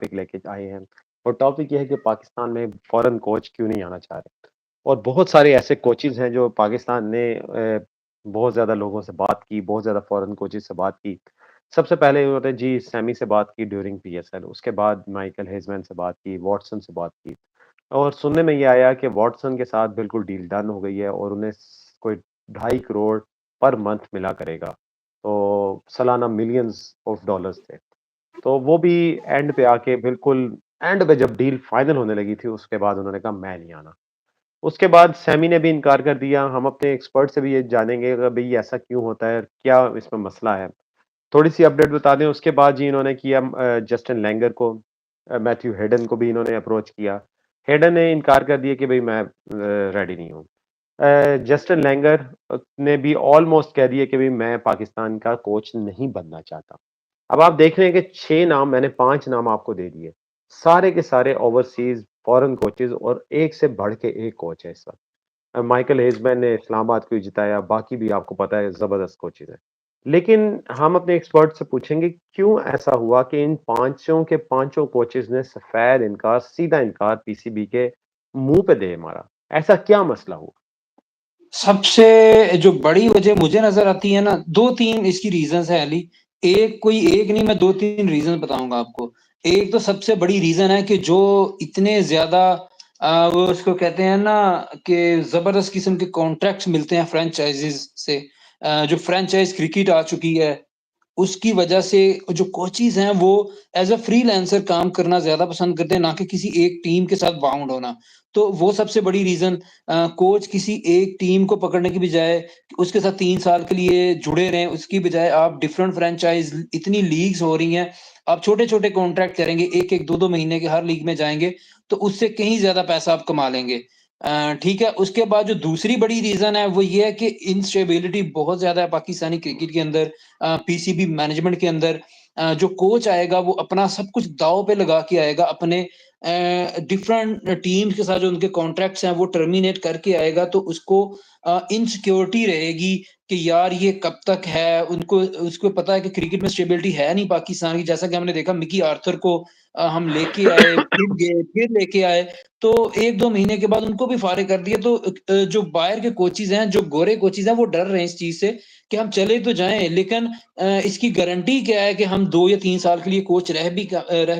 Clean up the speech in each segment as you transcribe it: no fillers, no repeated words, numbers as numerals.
Topic लेके आए हैं और टॉपिक ये है कि पाकिस्तान में फॉरेन कोच क्यों नहीं आना चाह रहे और बहुत सारे ऐसे कोचेज़ हैं जो पाकिस्तान ने बहुत ज़्यादा लोगों से बात की, बहुत ज़्यादा फॉरेन कोचेज़ से बात की। सबसे पहले उन्होंने जी सैमी से बात की ड्यूरिंग पीएसएल, उसके बाद माइकल हेज़मैन से बात की, वॉटसन से बात की और सुनने में ये आया कि वॉटसन के साथ बिल्कुल डील डन हो गई है और उन्हें कोई 2.5 करोड़ पर मंथ मिला करेगा। तो सालाना मिलियंस ऑफ डॉलर्स थे। तो वो भी एंड पे आके बिल्कुल एंड पे जब डील फाइनल होने लगी थी, उसके बाद उन्होंने कहा मैं नहीं आना। उसके बाद सेमी ने भी इनकार कर दिया। हम अपने एक्सपर्ट से भी ये जानेंगे कि भई ऐसा क्यों होता है? क्या इसमें मसला है? थोड़ी-सी अपडेट बता दें, उसके बाद जी इन्होंने किया जस्टिन लैंगर को मैथ्यू हेडन को भी इन्होंने अप्रोच किया। हेडन ने इनकार कर दिया कि भई मैं रेडी नहीं हूँ। जस्टिन लैंगर ने भी ऑलमोस्ट कह दिया कि भई मैं पाकिस्तान का कोच नहीं बनना चाहता। अब आप देख रहे हैं कि 6 नाम मैंने 5 नाम आपको दे दिए। सारे के सारे ओवरसीज़ फॉरेन कोचेज़ और एक से बढ़ के एक कोच है इस वक़्त। माइकल हेज़मैन ने इस्लामाबाद को ही जिताया, बाकी भी आपको पता है ज़बरदस्त कोचेज़ हैं। लेकिन हम अपने एक्सपर्ट से पूछेंगे क्यों ऐसा हुआ कि इन पाँचों के पाँचों कोचेज़ ने सफ़ेद इनकार, सीधा इनकार पीसीबी के मुँह पे दे मारा? ऐसा क्या मसला हुआ? सबसे जो बड़ी वजह मुझे नज़र आती है ना, 2-3 इसकी रीज़न्स हैं अली। कोई एक नहीं, मैं 2-3 रीज़न बताऊँगा आपको। एक तो सबसे बड़ी रीज़न है कि जो इतने ज़्यादा वो उसको कहते हैं ना कि ज़बरदस्त किस्म के कॉन्ट्रैक्ट्स मिलते हैं फ्रैंचाइज़ीज़ से। जो फ्रैंचाइज़ क्रिकेट आ चुकी है, उसकी वजह से जो कोचेज़ हैं वो एज़ अ फ्रीलांसर काम करना ज़्यादा पसंद करते हैं, ना कि किसी एक टीम के साथ बाउंड होना। तो वो सबसे बड़ी रीज़न कोच किसी एक टीम को पकड़ने की बजाय उसके साथ 3 साल के लिए जुड़े रहें, उसकी बजाय आप डिफरेंट फ्रैंचाइज़ इतनी लीग्स हो रही हैं, आप छोटे-छोटे कॉन्ट्रैक्ट करेंगे, 1-1, 2-2 महीने के हर लीग में जाएँगे, तो उससे कहीं ज़्यादा पैसा आप कमा लेंगे। ठीक है, उसके बाद जो दूसरी बड़ी रीज़न है, वो ये है कि इनस्टेबिलिटी बहुत ज़्यादा है पाकिस्तानी क्रिकेट के अंदर। पीसीबी मैनेजमेंट के अंदर जो कोच आएगा, वो अपना सब कुछ दाँव पे लगा के आएगा, अपने डिफरेंट टीम्स के साथ जो उनके कॉन्ट्रैक्ट्स हैं वो टर्मिनेट करके आएगा, तो उसको इनसिक्योरिटी रहेगी कि यार ये कब तक है। उनको उसको पता है कि क्रिकेट में स्टेबिलिटी है नहीं पाकिस्तान की। जैसा कि हमने देखा मिकी आर्थर को हम लेके आए, फिर गए, फिर लेके आए, तो 1-2 महीने के बाद उनको भी फारिग कर दिया। तो जो बाहर के कोचेज़ हैं, जो गोरे कोचेज़ हैं, वो डर रहे हैं इस चीज़ से कि हम चले तो जाएँ, लेकिन इसकी गारंटी क्या है कि हम 2 या 3 साल के लिए कोच रह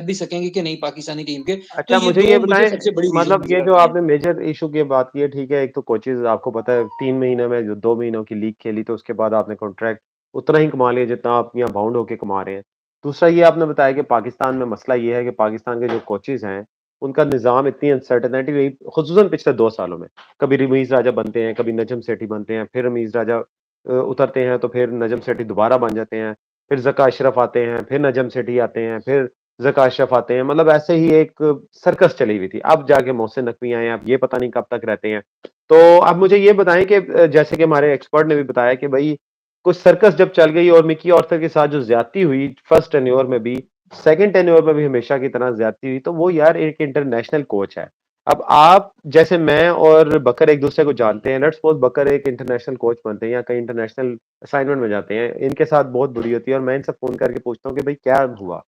भी सकेंगे कि नहीं पाकिस्तानी टीम के। तो अच्छा, ये मुझे 2 ये मुझे बताएँ सबसे बड़ी रीज़न मतलब ये नज़र जो आती हैं। आपने मेजर इश्यू की बात की है, ठीक है, एक तो कोचेज़ आपको पता है 3 महीने में जो 2 महीनों की लीग खेली तो उसके बाद आपने कॉन्ट्रैक्ट उतना ही कमा लिया जितना आप यहाँ बाउंड होके कमा रहे हैं। दूसरा ये आपने बताया कि पाकिस्तान में मसला ये है कि पाकिस्तान के जो कोचेज़ हैं, उनका निज़ाम इतनी अनसर्टेनिटी रही ख़ुसूसन पिछले 2 सालों में। कभी रमीज़ राजा बनते हैं, कभी नजम सेठी बनते हैं, फिर रमीज़ राजा उतरते हैं तो फिर नजम सेठी दोबारा बन जाते हैं, फिर ज़का अशरफ आते हैं, फिर नजम सेठी आते हैं, फिर ज़का अशरफ आते हैं, मतलब ऐसे ही एक सर्कस चली हुई थी। अब जाके मोहसिन नकवी आए हैं, अब ये पता नहीं कब तक रहते हैं। तो अब मुझे ये बताएँ कि जैसे कि हमारे एक्सपर्ट ने भी बताया कि भई कुछ सर्कस जब चल गई और मिकी आर्थर के साथ जो ज़्यादती हुई फर्स्ट टेन्योर में भी, सेकंड टेन्योर में भी हमेशा की तरह ज़्यादती हुई, तो वो यार एक इंटरनेशनल कोच है। अब आप जैसे मैं और बकर एक-दूसरे को जानते हैं, लेट्स सपोज़ बकर एक इंटरनेशनल कोच बनते हैं या कहीं इंटरनेशनल असाइनमेंट में जाते हैं, इनके साथ बहुत बुरी होती है और मैं इनसे फ़ोन करके पूछता हूँ कि भई क्या हुआ?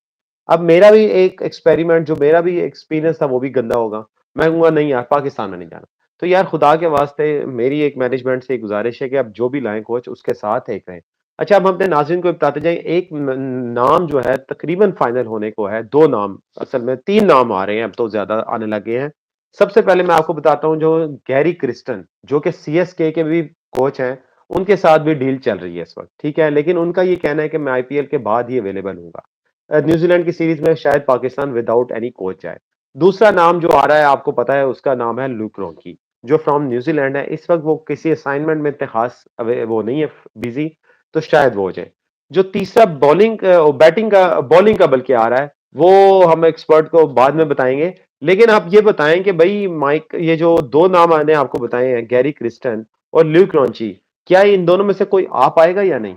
अब मेरा भी एक एक्सपेरिमेंट जो मेरा भी एक्सपीरियंस था वो भी गंदा होगा। मैं कहूँगा नहीं यार पाकिस्तान में नहीं जाना। तो यार खुदा के वास्ते मेरी एक मैनेजमेंट से एक गुज़ारिश है कि आप जो भी लाएँ कोच उसके साथ एक रहें। अच्छा अब हम अपने नाज़रीन को बताते जाएँ एक न नाम जो है तकरीबन फाइनल होने को है, 2 नाम असल में 3 नाम आ रहे हैं अब तो ज़्यादा आने लगे हैं। सबसे पहले मैं आपको बताता हूँ जो गैरी क्रिस्टन जो कि सीएसके के भी कोच हैं, उनके साथ भी डील चल रही है इस वक़्त, ठीक है? लेकिन उनका ये कहना है कि मैं आईपीएल के बाद ही अवेलेबल हूँगा। न्यूजीलैंड की सीरीज में शायद पाकिस्तान विदाउट एनी कोच जाए। दूसरा नाम जो आ रहा है आपको पता है उसका नाम है लुक रॉकी, जो फ्रॉम न्यूजीलैंड है। इस वक़्त वो किसी असाइनमेंट में इतने खास वो नहीं है बिज़ी, तो शायद वो हो जाए। जो तीसरा बॉलिंग का बल्कि आ रहा है, वो हम एक्सपर्ट को बाद में बताएँगे। लेकिन आप ये बताएँ कि भई माइक ये जो 2 नाम मैंने आपको बताए हैं, गैरी क्रिस्टन और ल्यूक रॉन्ची, क्या इन दोनों में से कोई आ पाएगा या नहीं?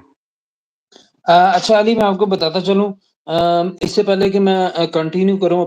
अच्छा अली मैं आपको बताता चलूँ इससे पहले कि मैं कंटिन्यू करूँ